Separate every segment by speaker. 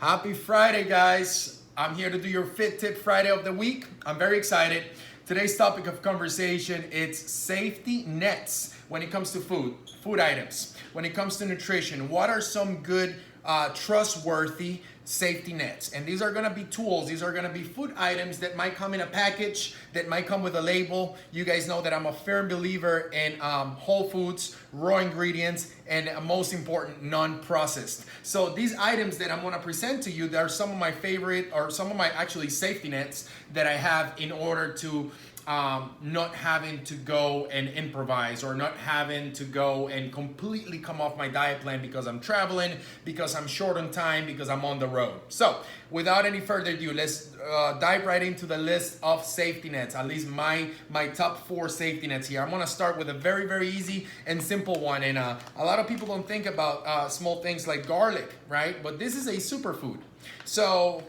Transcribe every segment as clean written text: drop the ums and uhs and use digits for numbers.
Speaker 1: Happy Friday, guys. I'm here to do your Fit Tip Friday of the week. I'm very excited. Today's topic of conversation, it's safety nets when it comes to food items. When it comes to nutrition, what are some good, trustworthy safety nets? And these are gonna be tools. These are gonna be food items that might come in a package, that might come with a label. You guys know that I'm a firm believer in whole foods, raw ingredients, and most important, non-processed. So these items that I'm gonna present to you, they are some of my favorite, or some of my actually safety nets that I have in order to not having to go and improvise, or not having to go and completely come off my diet plan because I'm traveling, because I'm short on time, because I'm on the road. So without any further ado, let's dive right into the list of safety nets, at least my top 4 safety nets here. I'm gonna start with a very easy and simple one. And a lot of people don't think about small things like garlic, right? But this is a superfood. So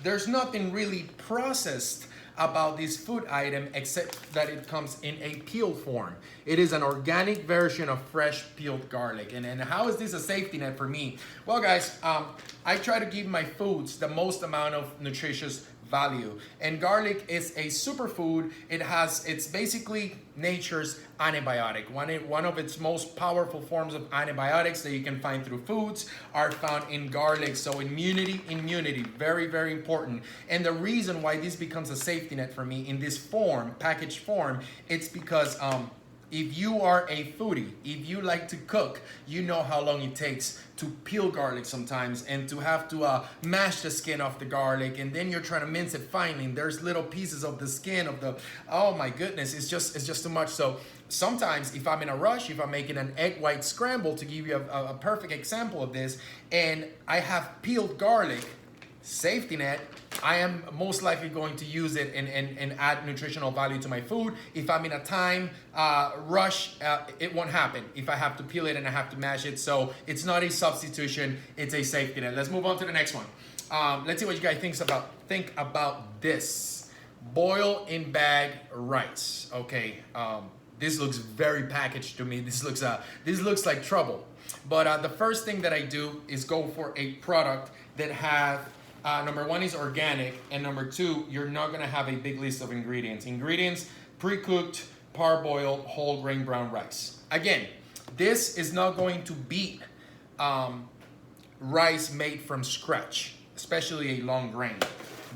Speaker 1: there's nothing really processed about this food item except that it comes in a peeled form. It is an organic version of fresh peeled garlic. And how is this a safety net for me? Well, guys, I try to give my foods the most amount of nutritious value. And garlic is a superfood. It's basically nature's antibiotic. One of its most powerful forms of antibiotics that you can find through foods are found in garlic. So immunity, very important. And the reason why this becomes a safety net for me in this form, packaged form, it's because if you are a foodie, if you like to cook, you know how long it takes to peel garlic sometimes, and to have to mash the skin off the garlic, and then you're trying to mince it finely, and there's little pieces of the skin of the, oh my goodness, it's just too much. So sometimes if I'm in a rush, if I'm making an egg white scramble, to give you a perfect example of this, and I have peeled garlic, safety net, I am most likely going to use it and add nutritional value to my food. If I'm in a time rush, it won't happen if I have to peel it and I have to mash it. So it's not a substitution, it's a safety net. Let's move on to the next one. Let's see what you guys think about this. Boil in bag rice. Okay, this looks very packaged to me. This looks like trouble. But the first thing that I do is go for a product that have number 1 is organic, and number 2, you're not gonna have a big list of ingredients. Pre-cooked, parboiled, whole grain brown rice. Again, this is not going to beat rice made from scratch, especially a long grain,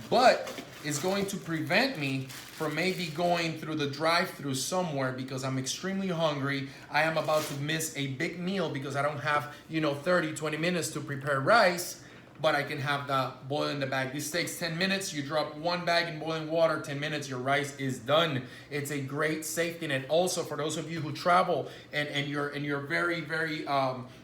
Speaker 1: but it's going to prevent me from maybe going through the drive-through somewhere because I'm extremely hungry. I am about to miss a big meal because I don't have 30-20 minutes to prepare rice, but I can have that boil in the bag. This takes 10 minutes. You drop 1 bag in boiling water, 10 minutes, your rice is done. It's a great safety net. Also, for those of you who travel and you're very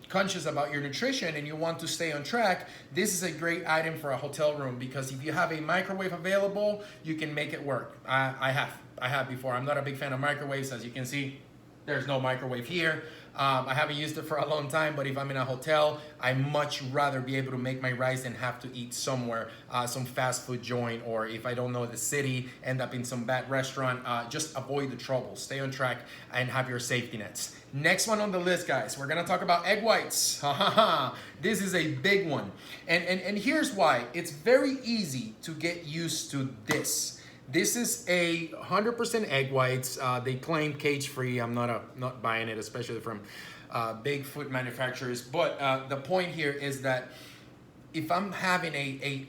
Speaker 1: conscious about your nutrition and you want to stay on track, this is a great item for a hotel room, because if you have a microwave available, you can make it work. I have before. I'm not a big fan of microwaves. As you can see, there's no microwave here. I haven't used it for a long time, but if I'm in a hotel, I much rather be able to make my rice than have to eat somewhere, some fast food joint, or if I don't know the city, end up in some bad restaurant. Just avoid the trouble, stay on track, and have your safety nets. Next one on the list, guys, we're gonna talk about egg whites. This is a big one. And here's why. It's very easy to get used to this. This is a 100% egg whites. They claim cage-free. I'm not buying it, especially from big food manufacturers. But the point here is that if I'm having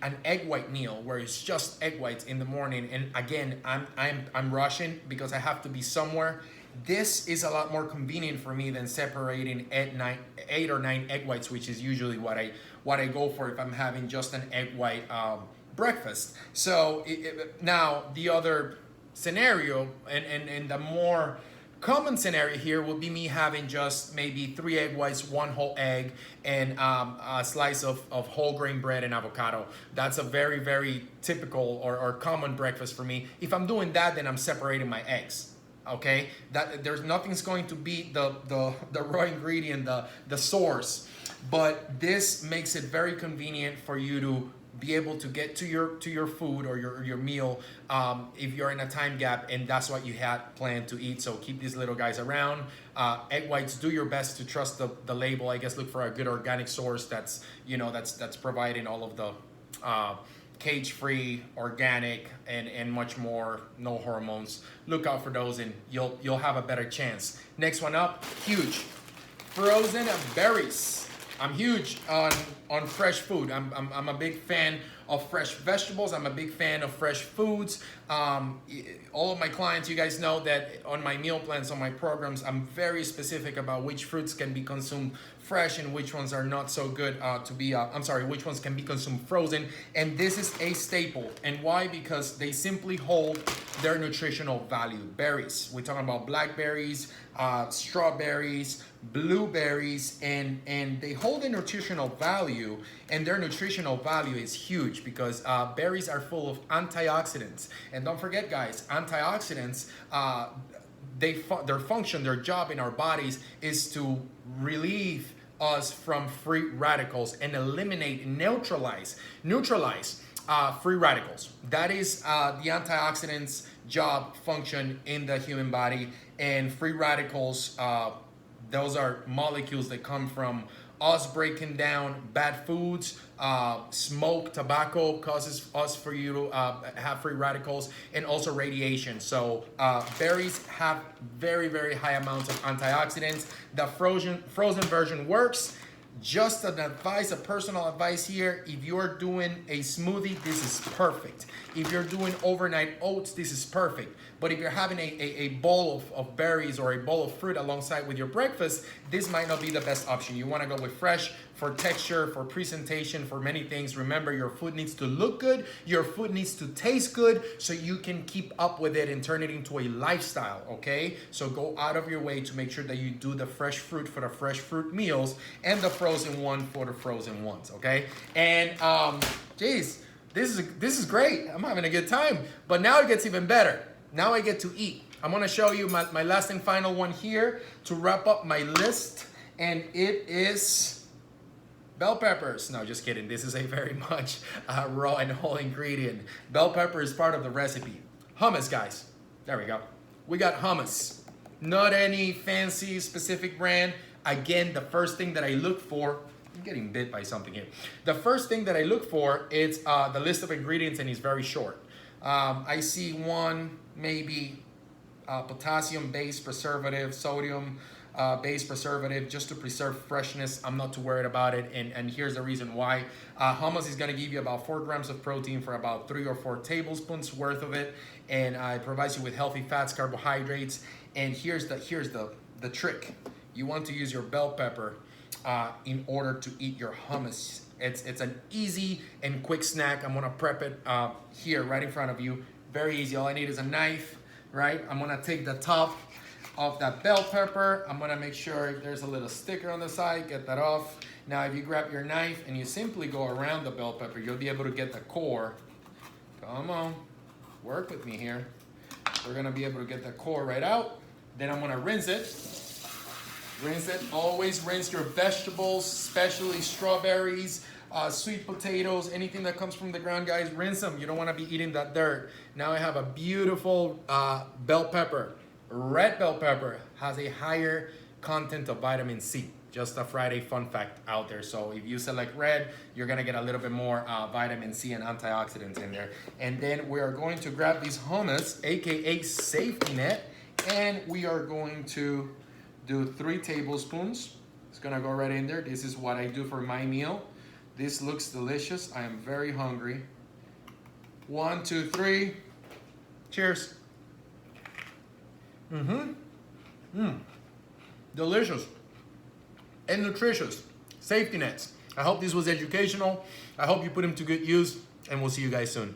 Speaker 1: an egg white meal where it's just egg whites in the morning, and again I'm rushing because I have to be somewhere, this is a lot more convenient for me than separating 8 or 9 egg whites, which is usually what I go for if I'm having just an egg white breakfast. So now the other scenario, and the more common scenario here would be me having just maybe 3 egg whites, 1 whole egg, and a slice of whole grain bread and avocado. That's a very typical or common breakfast for me. If I'm doing that, then I'm separating my eggs. Okay, that there's nothing's going to beat the raw ingredient, the source, but this makes it very convenient for you to be able to get to your food or your meal if you're in a time gap and that's what you had planned to eat. So keep these little guys around. Egg whites, do your best to trust the label. I guess look for a good organic source that's that's providing all of the cage-free, organic, and much more, no hormones. Look out for those and you'll have a better chance. Next one up, huge, frozen berries. I'm huge on fresh food. I'm a big fan of fresh vegetables. I'm a big fan of fresh foods. All of my clients, you guys know that on my meal plans, on my programs, I'm very specific about which fruits can be consumed fresh and which ones are not so good which ones can be consumed frozen. And this is a staple. And why? Because they simply hold their nutritional value. Berries, we're talking about blackberries, strawberries, blueberries, and they hold a nutritional value, and their nutritional value is huge because berries are full of antioxidants. And don't forget, guys, antioxidants, their function, their job in our bodies is to relieve us from free radicals and eliminate, neutralize free radicals. That is the antioxidants' job, function in the human body. And free radicals, those are molecules that come from us breaking down bad foods. Smoke, tobacco causes us for you to have free radicals, and also radiation. So berries have very, very high amounts of antioxidants. The frozen version works. Just an advice, a personal advice here. If you're doing a smoothie, this is perfect. If you're doing overnight oats, this is perfect. But if you're having a bowl of berries or a bowl of fruit alongside with your breakfast, this might not be the best option. You want to go with fresh for texture, for presentation, for many things. Remember, your food needs to look good. Your food needs to taste good so you can keep up with it and turn it into a lifestyle, okay? So go out of your way to make sure that you do the fresh fruit for the fresh fruit meals and the frozen one for the frozen ones, okay? And geez, this is great. I'm having a good time. But now it gets even better. Now I get to eat. I'm gonna show you my last and final one here to wrap up my list, and it is bell peppers. No, just kidding. This is a very much raw and whole ingredient. Bell pepper is part of the recipe. Hummus, guys. There we go. We got hummus. Not any fancy specific brand. Again, the first thing that I look for, I'm getting bit by something here. The first thing that I look for is the list of ingredients, and it's very short. I see one, maybe potassium-based preservative, sodium-based preservative, just to preserve freshness. I'm not too worried about it, and here's the reason why. Hummus is gonna give you about 4 grams of protein for about 3 or 4 tablespoons worth of it, and it provides you with healthy fats, carbohydrates. And here's the trick. You want to use your bell pepper in order to eat your hummus. It's an easy and quick snack. I'm gonna prep it here right in front of you. Very easy. All I need is a knife, right? I'm gonna take the top of that bell pepper. I'm gonna make sure there's a little sticker on the side, get that off. Now if you grab your knife and you simply go around the bell pepper, you'll be able to get the core. Come on, work with me here. We're gonna be able to get the core right out. Then I'm gonna rinse it. Rinse it. Always rinse your vegetables, especially strawberries, sweet potatoes, anything that comes from the ground, guys, rinse them. You don't want to be eating that dirt. Now I have a beautiful bell pepper. Red bell pepper has a higher content of vitamin C. Just a Friday fun fact out there. So if you select red, you're gonna get a little bit more vitamin C and antioxidants in there. And then we are going to grab these hummus, aka safety net, and we are going to do 3 tablespoons. It's gonna go right in there. This is what I do for my meal. This looks delicious. I am very hungry. 1, 2, 3. Cheers. Delicious and nutritious. Safety nets. I hope this was educational. I hope you put them to good use, and we'll see you guys soon.